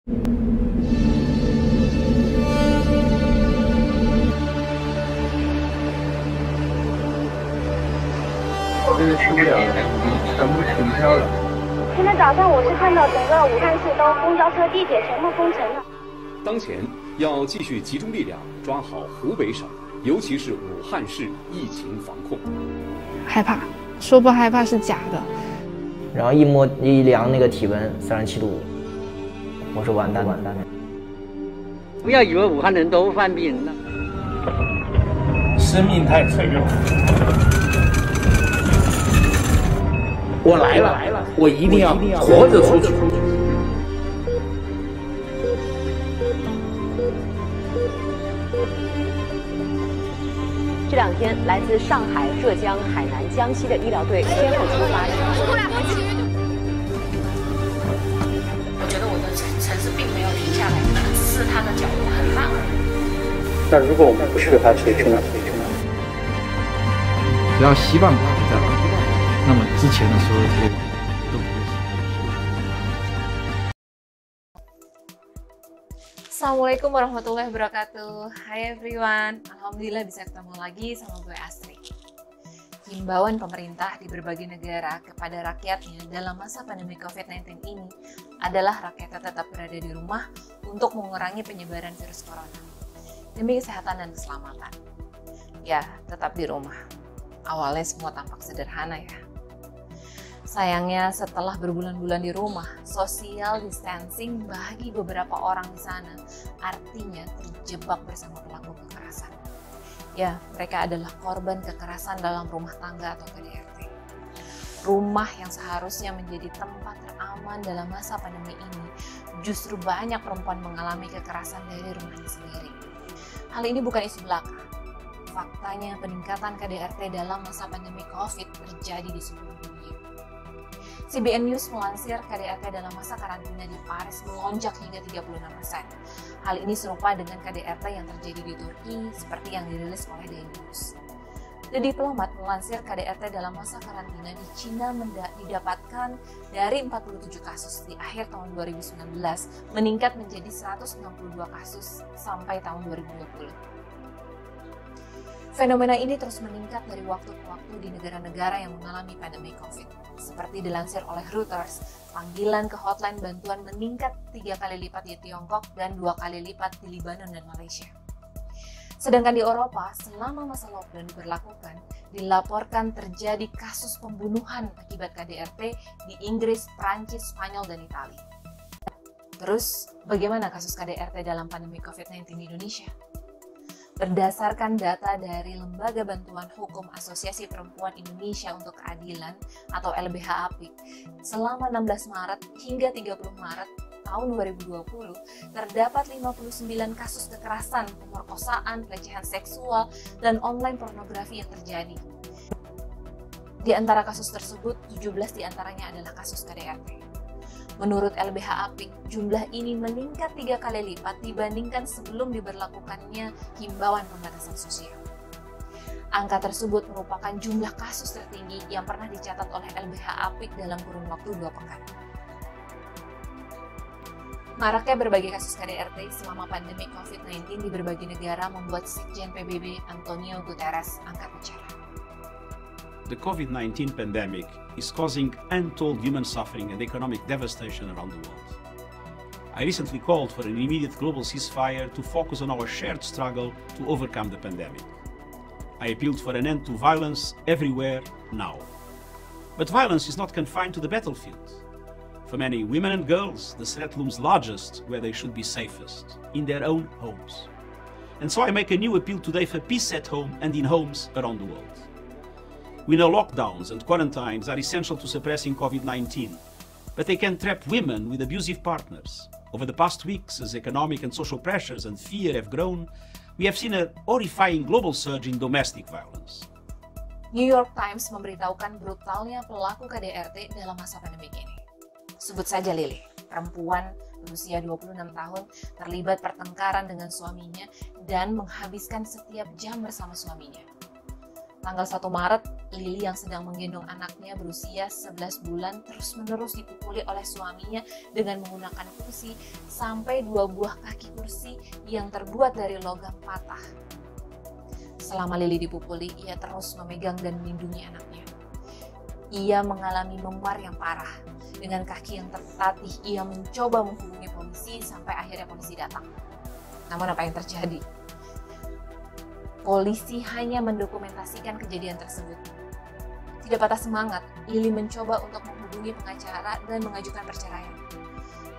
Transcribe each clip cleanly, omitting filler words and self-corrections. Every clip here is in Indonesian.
我真的去不了了，全部停票了。今天早上我是看到整个武汉市都公交车、地铁全部封城了。当前要继续集中力量抓好湖北省，尤其是武汉市疫情防控。害怕，说不害怕是假的。然后一量那个体温37.5度，我说完蛋了。不要以为武汉人都犯病了，生命太脆弱。我来了，我一定要活着出去。这2天，来自上海、浙江、海南、江西的医疗队先后出发。我觉得我的城市并没有停下来，只是它的脚步很慢。那如果我们不去的话，谁去呢？只要希望还在，那么之前的所有这些都不会是。Assalamualaikum warahmatullahi wabarakatuh. Hai everyone, alhamdulillah bisa ketemu lagi sama gue Astri. Himbauan pemerintah di berbagai negara kepada rakyatnya dalam masa pandemi COVID-19 ini adalah rakyatnya tetap berada di rumah untuk mengurangi penyebaran virus corona demi kesehatan dan keselamatan. Ya, tetap di rumah. Awalnya semua tampak sederhana ya. Sayangnya setelah berbulan-bulan di rumah, social distancing bagi beberapa orang di sana artinya terjebak bersama pelaku kekerasan. Ya, mereka adalah korban kekerasan dalam rumah tangga atau KDRT. Rumah yang seharusnya menjadi tempat teraman dalam masa pandemi ini, justru banyak perempuan mengalami kekerasan dari rumahnya sendiri. Hal ini bukan isu belaka. Faktanya peningkatan KDRT dalam masa pandemi COVID terjadi di seluruh dunia. CBN News melansir KDRT dalam masa karantina di Paris melonjak hingga 36%. Hal ini serupa dengan KDRT yang terjadi di Turki seperti yang dirilis oleh Daily News. The Diplomat melansir KDRT dalam masa karantina di Cina didapatkan dari 47 kasus di akhir tahun 2019 meningkat menjadi 162 kasus sampai tahun 2020. Fenomena ini terus meningkat dari waktu ke waktu di negara-negara yang mengalami pandemi COVID. Seperti dilansir oleh Reuters, panggilan ke hotline bantuan meningkat 3 kali lipat di Tiongkok dan 2 kali lipat di Lebanon dan Malaysia. Sedangkan di Eropa, selama masa lockdown diberlakukan, dilaporkan terjadi kasus pembunuhan akibat KDRT di Inggris, Prancis, Spanyol, dan Italia. Terus, bagaimana kasus KDRT dalam pandemi COVID-19 di Indonesia? Berdasarkan data dari Lembaga Bantuan Hukum Asosiasi Perempuan Indonesia untuk Keadilan atau LBH APIK, selama 16 Maret hingga 30 Maret tahun 2020, terdapat 59 kasus kekerasan, pemerkosaan, pelecehan seksual, dan online pornografi yang terjadi. Di antara kasus tersebut, 17 diantaranya adalah kasus KDRT. Menurut LBH APIK, jumlah ini meningkat 3 kali lipat dibandingkan sebelum diberlakukannya himbauan pembatasan sosial. Angka tersebut merupakan jumlah kasus tertinggi yang pernah dicatat oleh LBH APIK dalam kurun waktu 2 pekan. Maraknya berbagai kasus KDRT selama pandemi COVID-19 di berbagai negara membuat Sekjen PBB Antonio Guterres angkat bicara. The COVID-19 pandemic is causing untold human suffering and economic devastation around the world. I recently called for an immediate global ceasefire to focus on our shared struggle to overcome the pandemic. I appealed for an end to violence everywhere now. But violence is not confined to the battlefield. For many women and girls, the threat looms largest where they should be safest, in their own homes. And so I make a new appeal today for peace at home and in homes around the world. We know lockdowns and quarantines are essential to suppressing COVID-19, but they can trap women with abusive partners. Over the past weeks, as economic and social pressures and fear have grown, we have seen a horrifying global surge in domestic violence. New York Times memberitahukan brutalnya pelaku KDRT dalam masa pandemi ini. Sebut saja Lily, perempuan berusia 26 tahun terlibat pertengkaran dengan suaminya dan menghabiskan setiap jam bersama suaminya. Tanggal 1 Maret, Lili yang sedang menggendong anaknya berusia 11 bulan terus-menerus dipukuli oleh suaminya dengan menggunakan kursi sampai 2 buah kaki kursi yang terbuat dari logam patah. Selama Lili dipukuli, ia terus memegang dan melindungi anaknya. Ia mengalami memar yang parah. Dengan kaki yang tertatih, ia mencoba menghubungi polisi sampai akhirnya polisi datang. Namun apa yang terjadi? Polisi hanya mendokumentasikan kejadian tersebut. Tidak patah semangat, Lili mencoba untuk menghubungi pengacara dan mengajukan perceraian.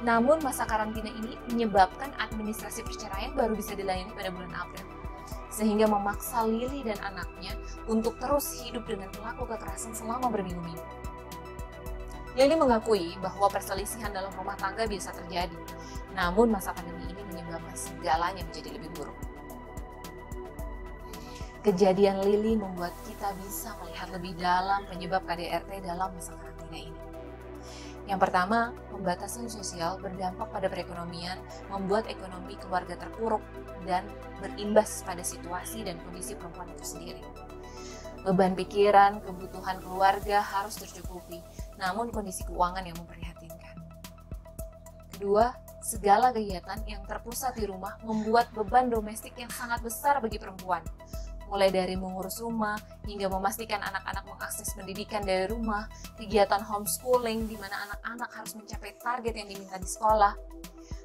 Namun masa karantina ini menyebabkan administrasi perceraian baru bisa dilayani pada bulan April, sehingga memaksa Lili dan anaknya untuk terus hidup dengan pelaku kekerasan selama berminggu-minggu. Lili mengakui bahwa perselisihan dalam rumah tangga biasa terjadi, namun masa pandemi ini menyebabkan segalanya menjadi lebih buruk. Kejadian Lili membuat kita bisa melihat lebih dalam penyebab KDRT dalam masa karantina ini. Yang pertama, pembatasan sosial berdampak pada perekonomian, membuat ekonomi keluarga terpuruk dan berimbas pada situasi dan kondisi perempuan itu sendiri. Beban pikiran, kebutuhan keluarga harus tercukupi, namun kondisi keuangan yang memprihatinkan. Kedua, segala kegiatan yang terpusat di rumah membuat beban domestik yang sangat besar bagi perempuan. Mulai dari mengurus rumah, hingga memastikan anak-anak mengakses pendidikan dari rumah, kegiatan homeschooling di mana anak-anak harus mencapai target yang diminta di sekolah.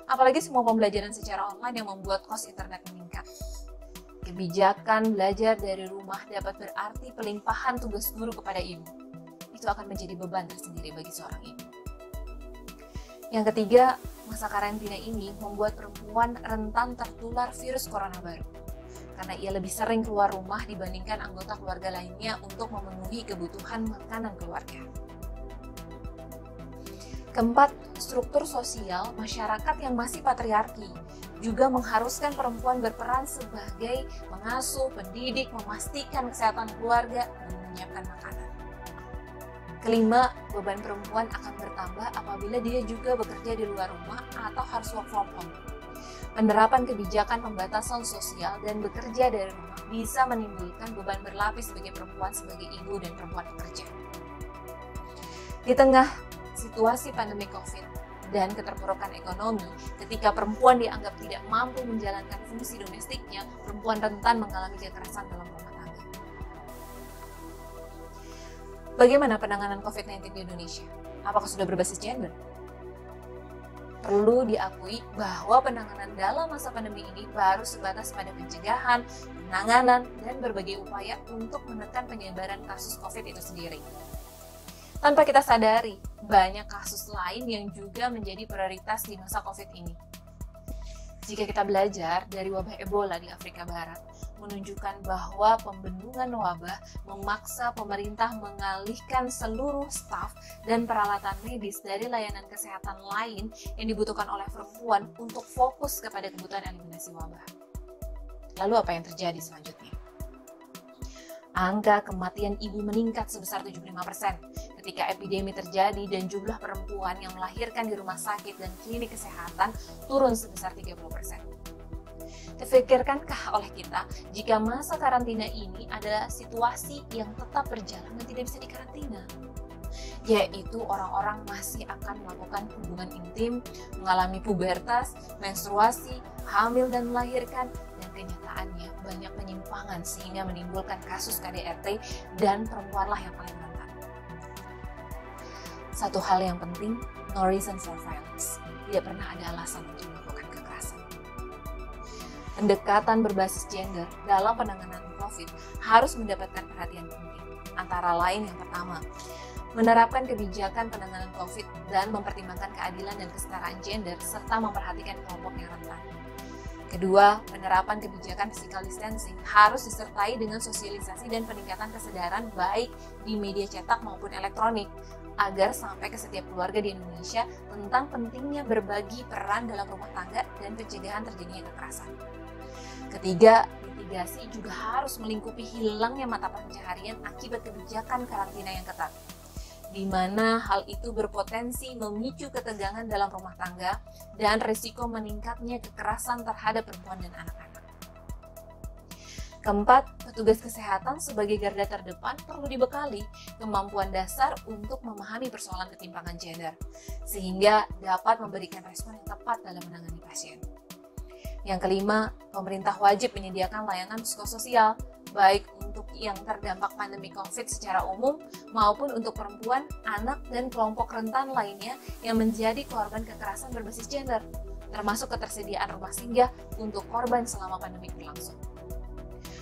Apalagi semua pembelajaran secara online yang membuat kos internet meningkat. Kebijakan belajar dari rumah dapat berarti pelimpahan tugas guru kepada ibu. Itu akan menjadi beban tersendiri bagi seorang ibu. Yang ketiga, masa karantina ini membuat perempuan rentan tertular virus corona baru, karena ia lebih sering keluar rumah dibandingkan anggota keluarga lainnya untuk memenuhi kebutuhan makanan keluarga. Keempat, struktur sosial masyarakat yang masih patriarki juga mengharuskan perempuan berperan sebagai pengasuh, pendidik, memastikan kesehatan keluarga, dan menyiapkan makanan. Kelima, beban perempuan akan bertambah apabila dia juga bekerja di luar rumah atau harus work from home. Penerapan kebijakan pembatasan sosial dan bekerja dari rumah bisa menimbulkan beban berlapis bagi perempuan sebagai ibu dan perempuan pekerja. Di tengah situasi pandemi COVID dan keterpurukan ekonomi, ketika perempuan dianggap tidak mampu menjalankan fungsi domestiknya, perempuan rentan mengalami kekerasan dalam rumah tangga. Bagaimana penanganan COVID-19 di Indonesia? Apakah sudah berbasis gender? Perlu diakui bahwa penanganan dalam masa pandemi ini baru sebatas pada pencegahan, penanganan, dan berbagai upaya untuk menekan penyebaran kasus COVID itu sendiri. Tanpa kita sadari, banyak kasus lain yang juga menjadi prioritas di masa COVID ini. Jika kita belajar dari wabah Ebola di Afrika Barat, menunjukkan bahwa pembendungan wabah memaksa pemerintah mengalihkan seluruh staf dan peralatan medis dari layanan kesehatan lain yang dibutuhkan oleh perempuan untuk fokus kepada kebutuhan eliminasi wabah. Lalu apa yang terjadi selanjutnya? Angka kematian ibu meningkat sebesar 75% ketika epidemi terjadi dan jumlah perempuan yang melahirkan di rumah sakit dan klinik kesehatan turun sebesar 30%. Terfikirkankah oleh kita jika masa karantina ini adalah situasi yang tetap berjalan dan tidak bisa dikarantina? Yaitu orang-orang masih akan melakukan hubungan intim, mengalami pubertas, menstruasi, hamil dan melahirkan, dan kenyataannya banyak penyimpangan sehingga menimbulkan kasus KDRT dan perempuanlah yang paling rentan. Satu hal yang penting, no reason for violence. Tidak pernah ada alasan untuk melakukan kekerasan. Pendekatan berbasis gender dalam penanganan COVID harus mendapatkan perhatian penting. Antara lain yang pertama, menerapkan kebijakan penanganan COVID dan mempertimbangkan keadilan dan kesetaraan gender serta memperhatikan kelompok yang rentan. Kedua, penerapan kebijakan physical distancing harus disertai dengan sosialisasi dan peningkatan kesadaran baik di media cetak maupun elektronik agar sampai ke setiap keluarga di Indonesia tentang pentingnya berbagi peran dalam rumah tangga dan pencegahan terjadinya kekerasan. Ketiga, mitigasi juga harus melingkupi hilangnya mata pencaharian akibat kebijakan karantina yang ketat, di mana hal itu berpotensi memicu ketegangan dalam rumah tangga dan risiko meningkatnya kekerasan terhadap perempuan dan anak-anak. Keempat, petugas kesehatan sebagai garda terdepan perlu dibekali kemampuan dasar untuk memahami persoalan ketimpangan gender, sehingga dapat memberikan respon yang tepat dalam menangani pasien. Yang kelima, pemerintah wajib menyediakan layanan psikososial, baik untuk yang terdampak pandemi COVID secara umum maupun untuk perempuan, anak, dan kelompok rentan lainnya yang menjadi korban kekerasan berbasis gender, termasuk ketersediaan rumah singgah untuk korban selama pandemi berlangsung.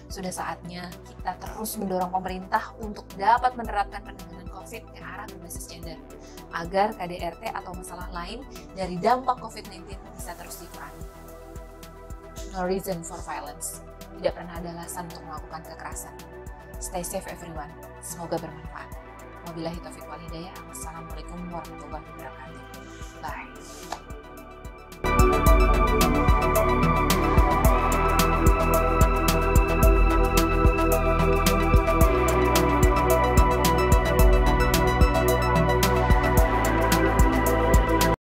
Sudah saatnya kita terus mendorong pemerintah untuk dapat menerapkan penanganan COVID ke arah berbasis gender, agar KDRT atau masalah lain dari dampak COVID-19 bisa terus dikurangi. No reason for violence. Tidak pernah ada alasan untuk melakukan kekerasan. Stay safe everyone. Semoga bermanfaat. Wabillahi taufiq wal hidayah. Wassalamualaikum warahmatullahi wabarakatuh. Bye.